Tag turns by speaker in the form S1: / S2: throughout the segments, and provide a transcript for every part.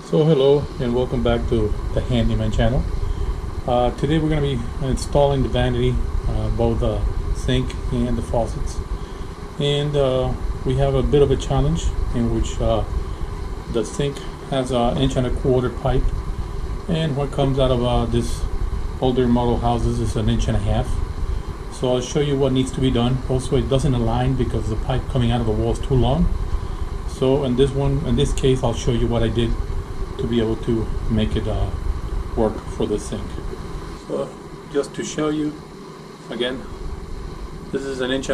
S1: So hello and welcome back to the Handyman channel. Today we're going to be installing the vanity, both the sink and the faucets. And we have a bit of a challenge in which the sink has an 1.25 inch pipe, and what comes out of this older model houses is 1.5 inch. So I'll show you what needs to be done. Also, it doesn't align because the pipe coming out of the wall is too long. So in this case, I'll show you what I did to be able to make it work for the sink. So just to show you again, this is 1.25 inch,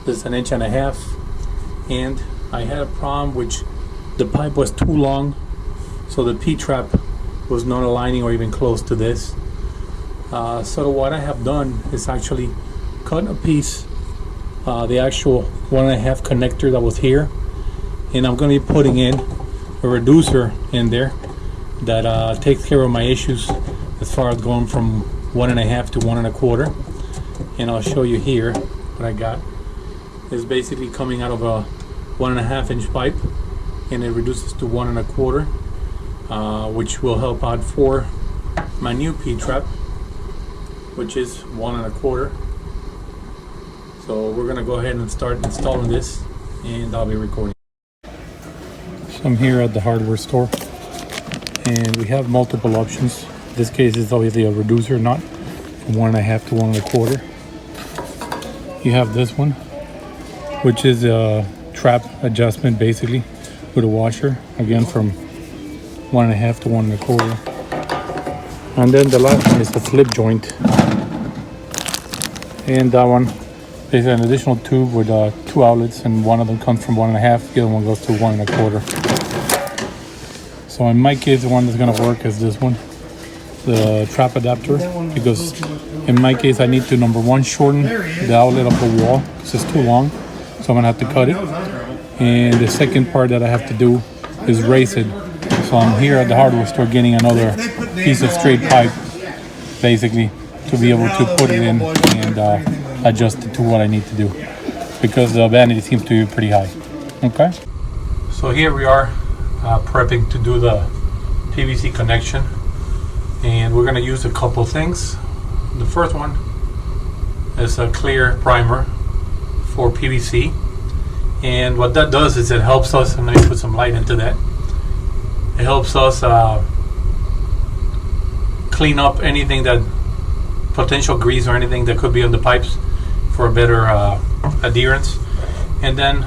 S1: this is 1.5 inch, and I had a problem which the pipe was too long, so the P-trap was not aligning or even close to this. So what I have done is actually cut a piece, the actual 1.5 connector that was here, and I'm going to be putting in a reducer in there that takes care of my issues as far as going from 1.5 to 1.25. And I'll show you here what I got. Is basically coming out of a 1.5 inch pipe, and it reduces to 1.25, which will help out for my new P-trap, which is 1.25. So we're gonna go ahead and start installing this, and I'll be recording. I'm here at the hardware store, and we have multiple options. In this case is obviously a reducer nut from 1.5 to 1.25. You have this one, which is a trap adjustment basically with a washer, again from 1.5 to 1.25. And then the last one is the slip joint, and that one is an additional tube with 2 outlets, and one of them comes from 1.5, the other one goes to 1.25. So in my case, the one that's going to work is this one, the trap adapter, because in my case I need to, number one, shorten the outlet of the wall because it's too long, so I'm going to have to cut it. And the second part that I have to do is raise it. So I'm here at the hardware store getting another piece of straight pipe basically to be able to put it in and adjust it to what I need to do, because the vanity seems to be pretty high. Okay, so here we are prepping to do the PVC connection, and we're going to use a couple things. The first one is a clear primer for PVC, and what that does is it helps us, and let me put some light into that, it helps us clean up anything that potential grease or anything that could be on the pipes for a better adherence. And then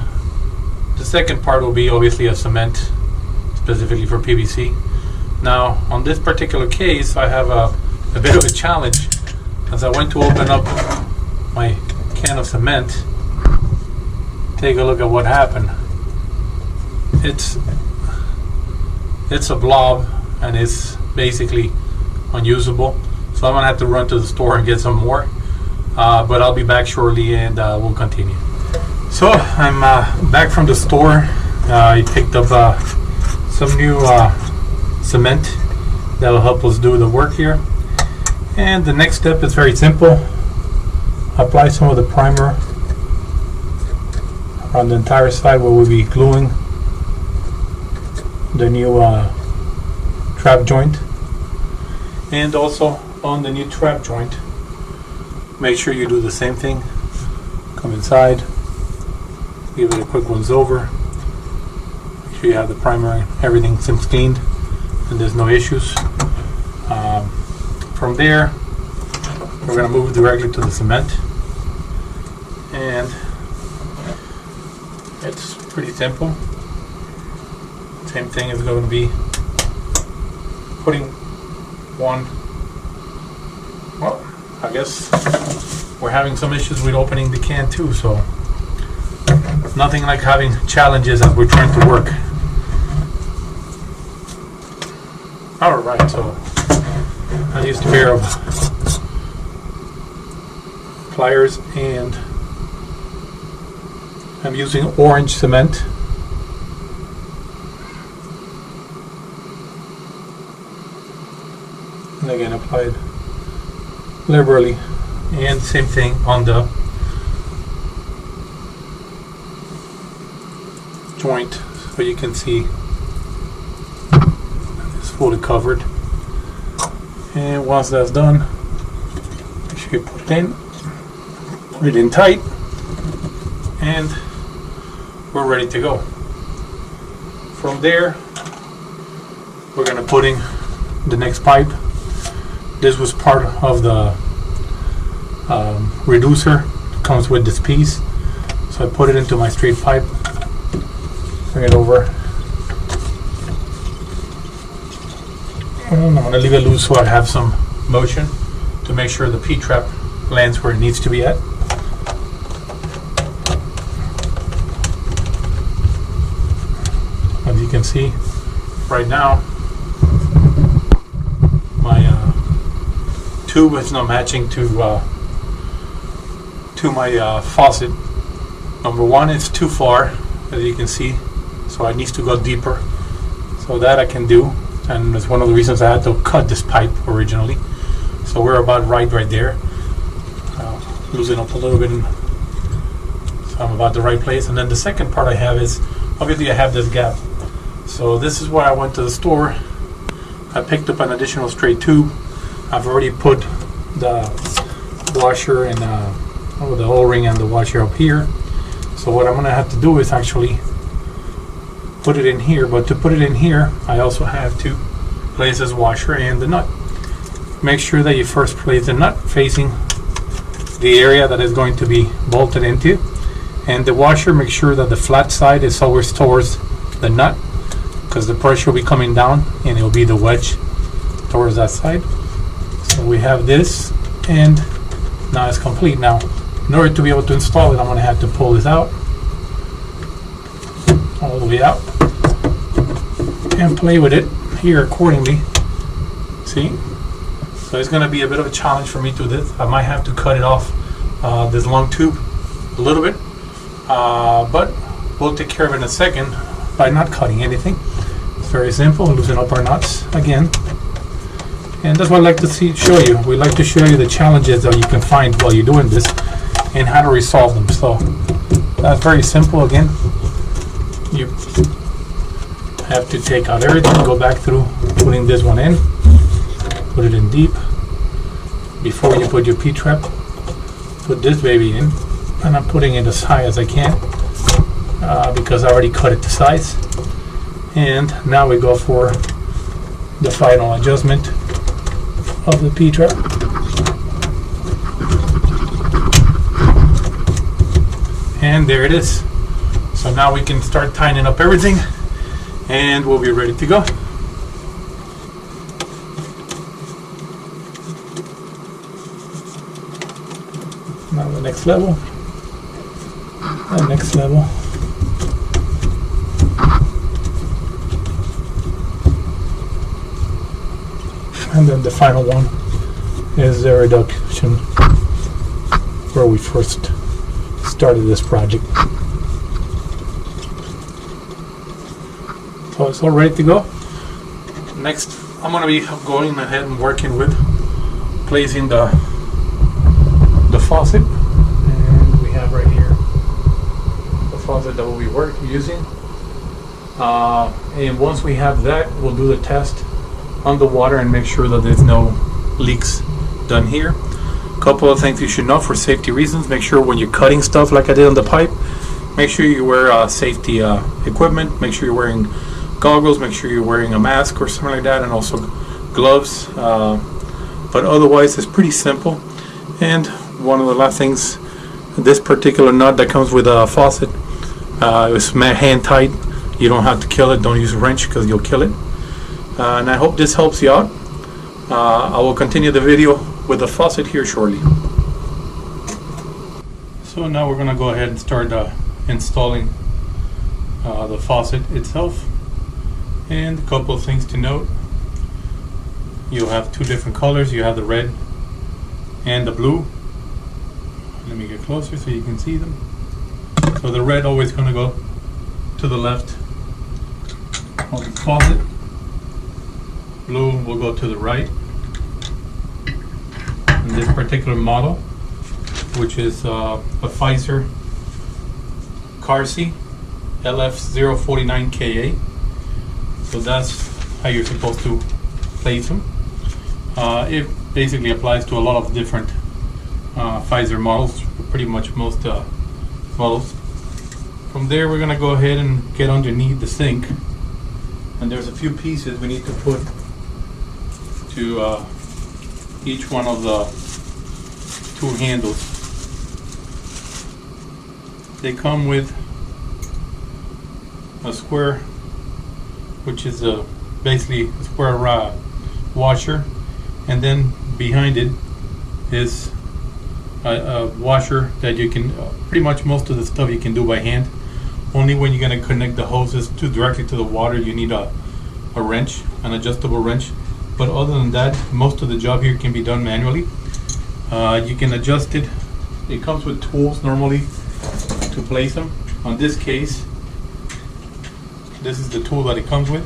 S1: the second part will be obviously a cement specifically for PVC. Now on this particular case I have a bit of a challenge. As I went to open up my can of cement, take a look at what happened. It's a blob and it's basically unusable, so I'm gonna have to run to the store and get some more, but I'll be back shortly and we'll continue. So I'm back from the store. I picked up some new cement that will help us do the work here, and the next step is very simple. Apply some of the primer on the entire side where we'll be gluing the new trap joint, and also on the new trap joint make sure you do the same thing. Come inside, give it a quick once over, make sure you have the primer and everything seems cleaned and there's no issues. From there we're going to move directly to the cement, and it's pretty simple. Same thing is going to be putting one, well, I guess we're having some issues with opening the can too, so nothing like having challenges as we're trying to work. Alright, so I used a pair of pliers, and I'm using orange cement. And again, applied liberally, and same thing on the joint, so you can see it's fully covered. And once that's done, make sure you put it in tight, and we're ready to go. From there, we're going to put in the next pipe. This was part of the reducer. It comes with this piece. So I put it into my straight pipe, bring it over, and I'm going to leave it loose so I have some motion to make sure the P-trap lands where it needs to be at. As you can see right now, my tube is not matching to my faucet. Number one, it's too far, as you can see, so it needs to go deeper. So that I can do, and it's one of the reasons I had to cut this pipe originally. So we're about right there. Loosen up a little bit, so I'm about the right place. And then the second part I have is, obviously I have this gap. So this is why I went to the store. I picked up an additional straight tube. I've already put the washer and the O-ring and the washer up here. So what I'm going to have to do is actually put it in here. But to put it in here, I also have to place this washer and the nut. Make sure that you first place the nut facing the area that is going to be bolted into. And the washer, make sure that the flat side is always towards the nut, because the pressure will be coming down and it will be the wedge towards that side. So we have this, and now it's complete. Now, in order to be able to install it, I'm going to have to pull this out, all the way out, and play with it here accordingly. See? So it's going to be a bit of a challenge for me to do this. I might have to cut it off, this long tube, a little bit, but we'll take care of it in a second by not cutting anything. It's very simple. Loosen up our nuts again, and that's what I like to show you. We like to show you the challenges that you can find while you're doing this and how to resolve them. So that's very simple. Again, you have to take out everything, go back through putting this one in, put it in deep. Before you put your P-trap, put this baby in, and I'm putting it as high as I can because I already cut it to size. And now we go for the final adjustment of the P-trap. And there it is. So now we can start tightening up everything, and we'll be ready to go. Now the next level, the next level. And then the final one is the reduction where we first started this project. So it's all ready to go. Next, I'm going to be going ahead and working with placing the faucet. And we have right here the faucet that we'll be using. And once we have that, we'll do the test on the water and make sure that there's no leaks done here. Couple of things you should know for safety reasons. Make sure when you're cutting stuff like I did on the pipe, make sure you wear safety equipment. Make sure you're wearing goggles. Make sure you're wearing a mask or something like that, and also gloves. But otherwise, it's pretty simple. And one of the last things, this particular nut that comes with a faucet, it's hand tight. You don't have to kill it. Don't use a wrench because you'll kill it. And I hope this helps you out. I will continue the video with the faucet here shortly. So now we're going to go ahead and start installing the faucet itself. And a couple of things to note. You'll have two different colors. You have the red and the blue. Let me get closer so you can see them. So the red always going to go to the left of the faucet. Blue will go to the right. And this particular model, which is a Faucet Carsi LF049KA. So that's how you're supposed to place them. It basically applies to a lot of different Pfizer models, pretty much most models. From there, we're gonna go ahead and get underneath the sink, and there's a few pieces we need to put to each one of the two handles. They come with a square, which is basically a square washer, and then behind it is a washer that you can pretty much most of the stuff you can do by hand. Only when you're going to connect the hoses directly to the water, you need a wrench, an adjustable wrench. But other than that, most of the job here can be done manually. You can adjust it. It comes with tools normally to place them. On this case, this is the tool that it comes with,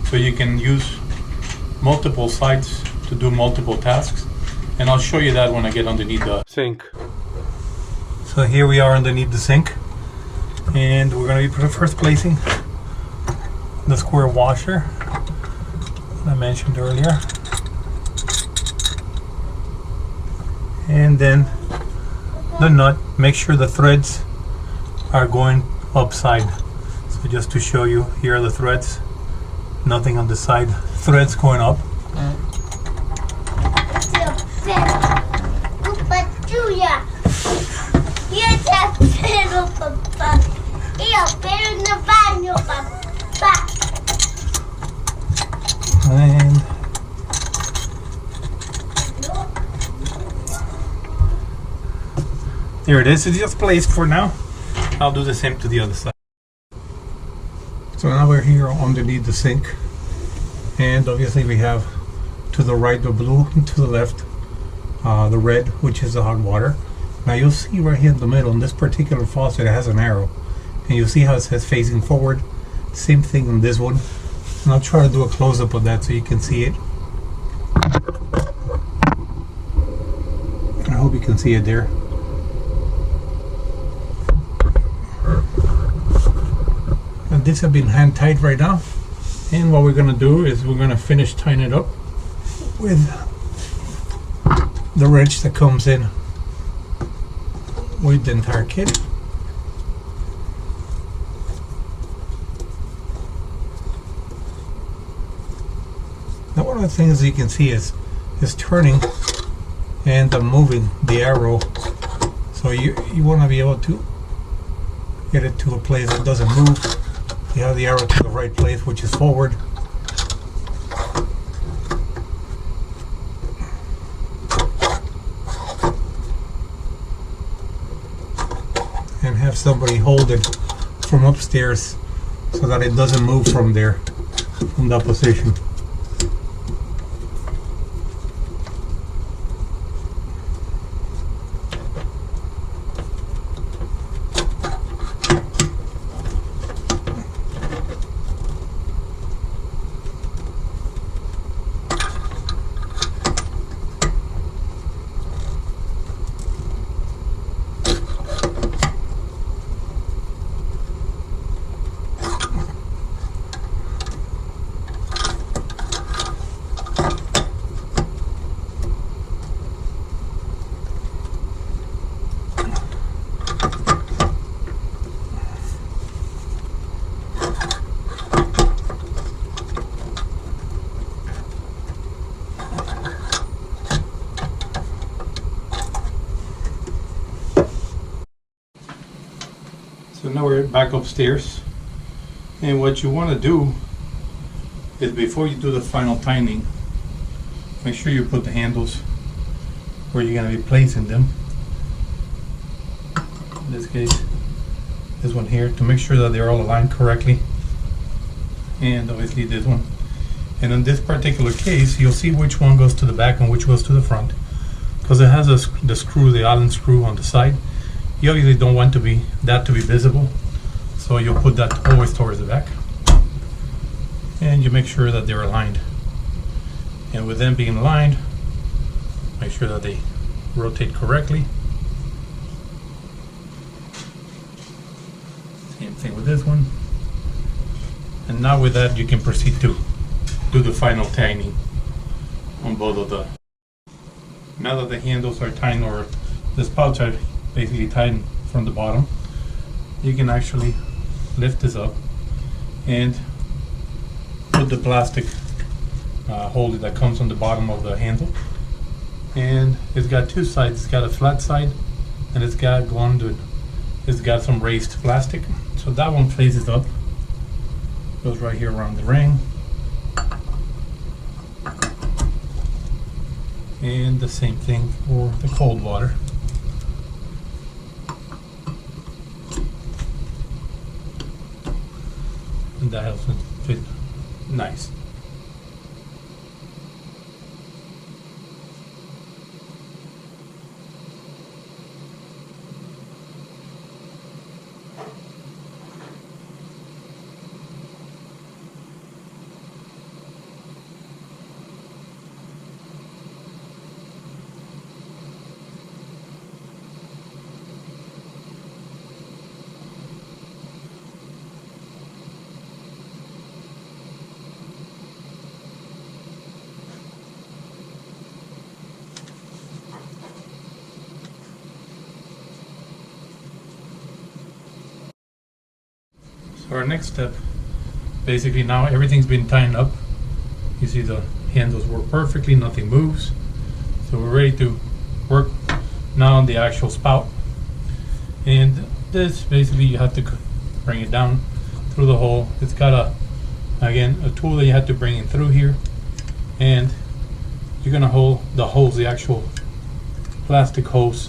S1: so you can use multiple sides to do multiple tasks, and I'll show you that when I get underneath the sink. So here we are underneath the sink, and we're going to be first placing the square washer I mentioned earlier, and then the nut. Make sure the threads are going upside. So just to show you, here are the threads, nothing on the side, threads going up. And there it is. It's just placed for now. I'll do the same to the other side. So now we're here underneath the sink, and obviously we have to the right the blue and to the left the red, which is the hot water. Now you'll see right here in the middle, in this particular faucet, it has an arrow, and you'll see how it says facing forward. Same thing on this one, and I'll try to do a close-up of that so you can see it. I hope you can see it there. And this has been hand tied right now, and what we're going to do is we're going to finish tying it up with the wrench that comes in with the entire kit. Now one of the things you can see is turning and moving the arrow, so you want to be able to get it to a place that doesn't move. You have the arrow to the right place, which is forward. And have somebody hold it from upstairs so that it doesn't move from there, from that position. So now we're back upstairs, and what you want to do is, before you do the final tightening, make sure you put the handles where you're going to be placing them. In this case, this one here, to make sure that they're all aligned correctly, and obviously this one. And in this particular case, you'll see which one goes to the back and which goes to the front, because it has the screw, the Allen screw on the side. You obviously don't want that to be visible, so you'll put that always towards the back, and you make sure that they're aligned. And with them being aligned, make sure that they rotate correctly. Same thing with this one. And now with that, you can proceed to do the final tightening on both of the. Now that the handles are tightened, or the spouts are basically tightened from the bottom, you can actually lift this up and put the plastic holder that comes on the bottom of the handle. And it's got two sides. It's got a flat side and it's got it's got some raised plastic. So that one faces up, goes right here around the ring. And the same thing for the cold water. And that helps it fit nice. So our next step, basically now everything's been tightened up. You see the handles work perfectly, nothing moves. So we're ready to work now on the actual spout. And this, basically you have to bring it down through the hole. It's got a tool that you have to bring it through here. And you're gonna hold the actual plastic hose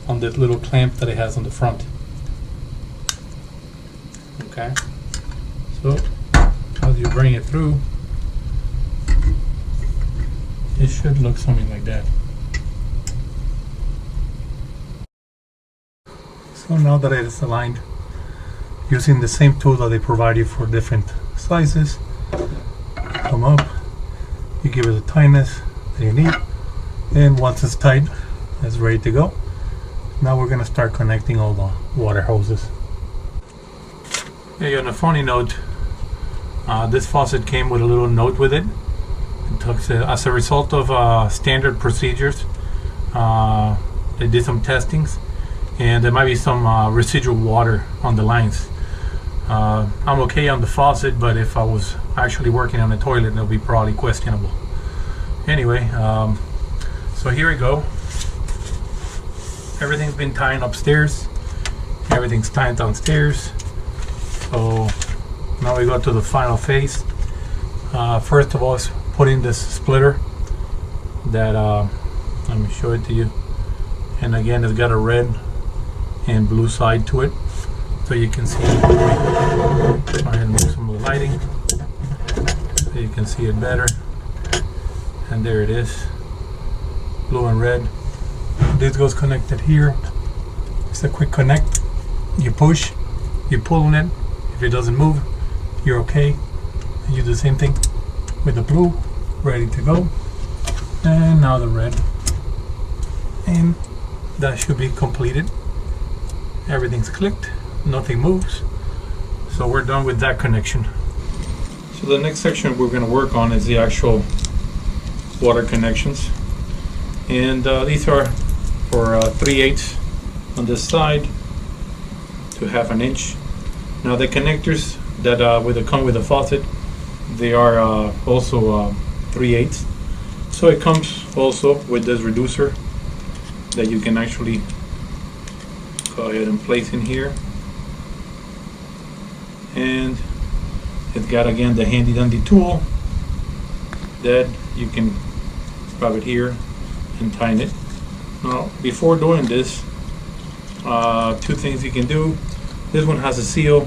S1: on this little clamp that it has on the front. Okay, so as you bring it through, it should look something like that. So now that it is aligned, using the same tool that they provide you for different sizes, come up, you give it the tightness that you need, and once it's tight, it's ready to go. Now we're going to start connecting all the water hoses. Hey, on a funny note, this faucet came with a little note with it. As a result of standard procedures, they did some testings, and there might be some residual water on the lines. I'm okay on the faucet, but if I was actually working on the toilet, it'll be probably questionable. Anyway, so here we go. Everything's been tied upstairs. Everything's tied downstairs. So now we go to the final phase. First of all, is put in this splitter that let me show it to you. And again, it's got a red and blue side to it, so you can see. Try and move some of the lighting so you can see it better. And there it is, blue and red. This goes connected here. It's a quick connect. You push, you pull on it. If it doesn't move, you're okay. And you do the same thing with the blue, ready to go. And now the red. And that should be completed. Everything's clicked, nothing moves. So we're done with that connection. So the next section we're going to work on is the actual water connections. And these are for 3/8 on this side to 1/2 inch. Now the connectors that come with the faucet, they are also 3/8. So it comes also with this reducer that you can actually go ahead and place in here. And it's got again the handy dandy tool that you can grab it here and tighten it. Now before doing this, two things you can do. This one has a seal.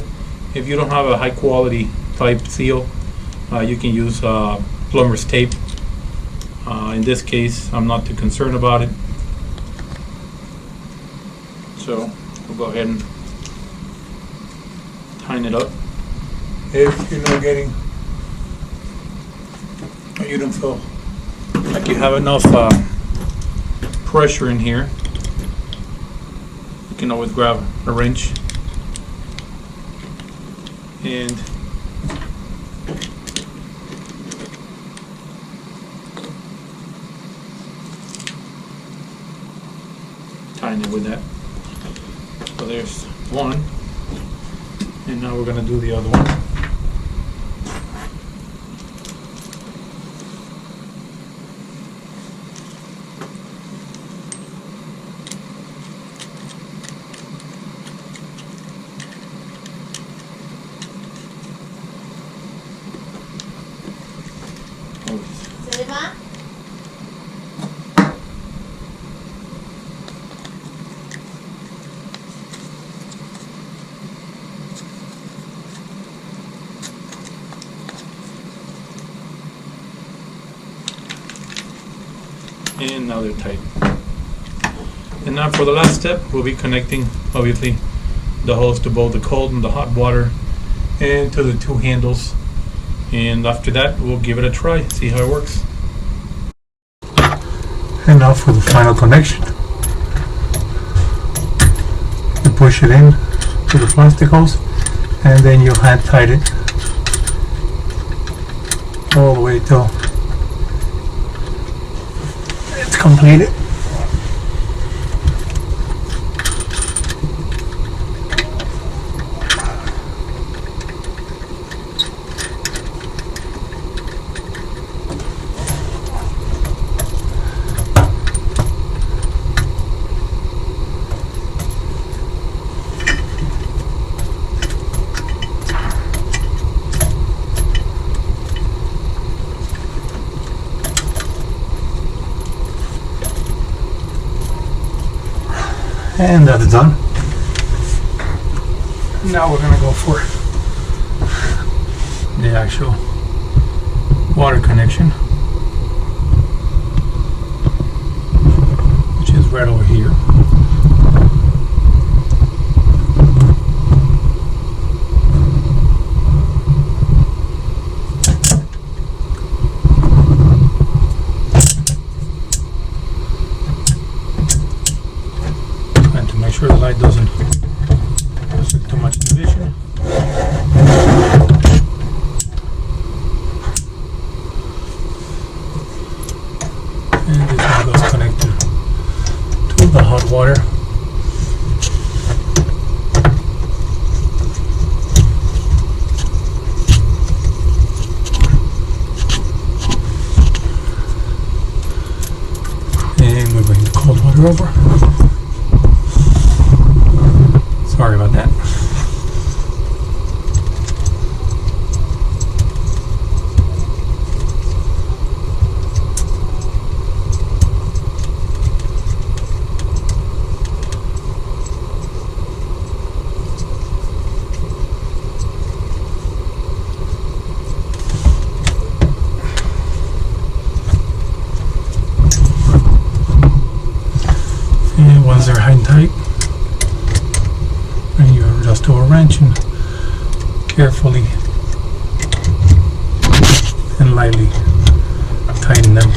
S1: If you don't have a high quality type seal, you can use plumber's tape. In this case, I'm not too concerned about it. So we'll go ahead and tighten it up. If you're not getting, or you don't feel like you have enough pressure in here, you can always grab a wrench and tighten it with that. So there's one, and now we're gonna do the other one. And now they're tight. And now for the last step, we'll be connecting, obviously, the hose to both the cold and the hot water and to the two handles. And after that, we'll give it a try, see how it works. And now for the final connection. You push it in to the plastic hose, and then you hand tight it all the way till it's completed. And that's done. Now we're gonna go for the actual water connection, which is right over here. Make sure the light doesn't affect too much the vision. And this one goes connected to the hot water. And we're bringing the cold water over. Sorry about that. And once they're high and tight, just to a wrench and carefully and lightly tighten them.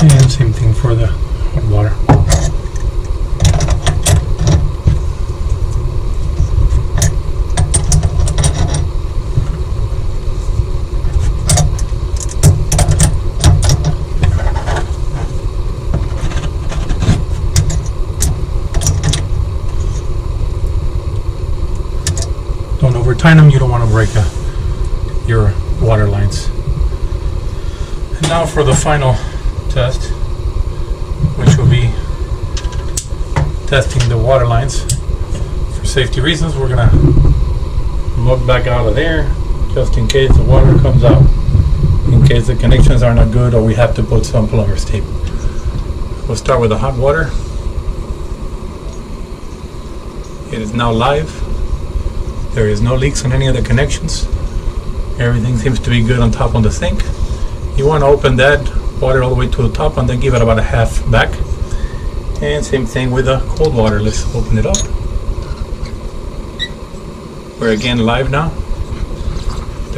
S1: And same thing for the hot water. Don't over tighten them, you don't want to break your water lines. And now for the final test, which will be testing the water lines. For safety reasons, we're gonna mug back out of there just in case the water comes out, in case the connections are not good or we have to put some plumber's tape. We'll start with the hot water. It is now live. There is no leaks on any of the connections. Everything seems to be good on top on the sink. You want to open that water all the way to the top and then give it about a half back. And same thing with the cold water. Let's open it up. We're again live now.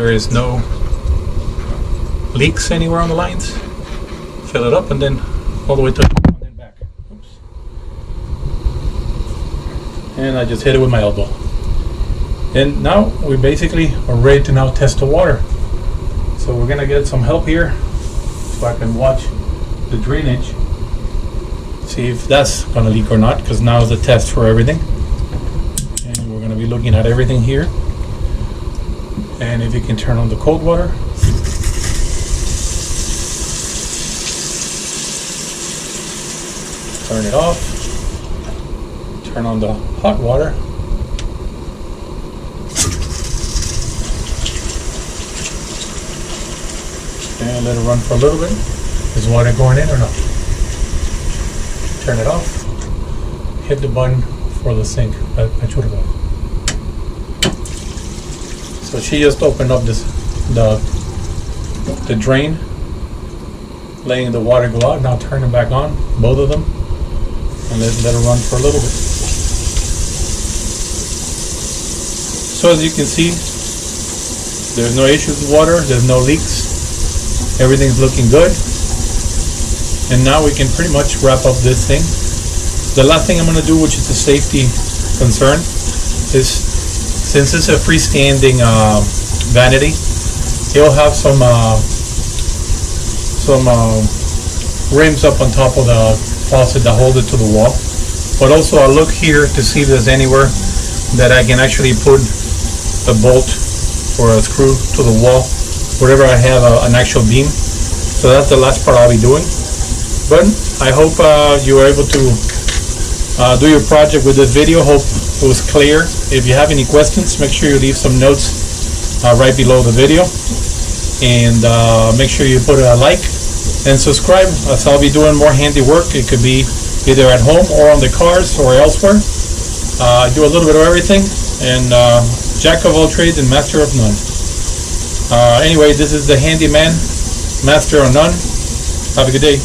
S1: there is no leaks anywhere on the lines. Fill it up and then all the way to and then back. Oops. And I just hit it with my elbow. And now we basically are ready to now test the water. So we're gonna get some help here so I can watch the drainage, see if that's gonna leak or not, because now is the test for everything. And we're gonna be looking at everything here. And if you can turn on the cold water. Turn it off. Turn on the hot water. And let it run for a little bit. Is water going in or not? Turn it off. Hit the button for the sink. I should have. So she just opened up the drain, letting the water go out. Now turn it back on, both of them, and let it run for a little bit. So as you can see, there's no issues with water. There's no leaks. Everything's looking good. And now we can pretty much wrap up this thing. The last thing I'm going to do, which is a safety concern, is since it's a freestanding vanity, it'll have some rims up on top of the faucet that hold it to the wall. But also I'll look here to see if there's anywhere that I can actually put a bolt or a screw to the wall, wherever I have an actual beam. So that's the last part I'll be doing. But I hope you were able to do your project with this video. Hope it was clear. If you have any questions, make sure you leave some notes right below the video. And make sure you put a like and subscribe, as I'll be doing more handy work. It could be either at home or on the cars or elsewhere. I do a little bit of everything, and jack of all trades and master of none. Anyway, this is the handyman, master of none. Have a good day.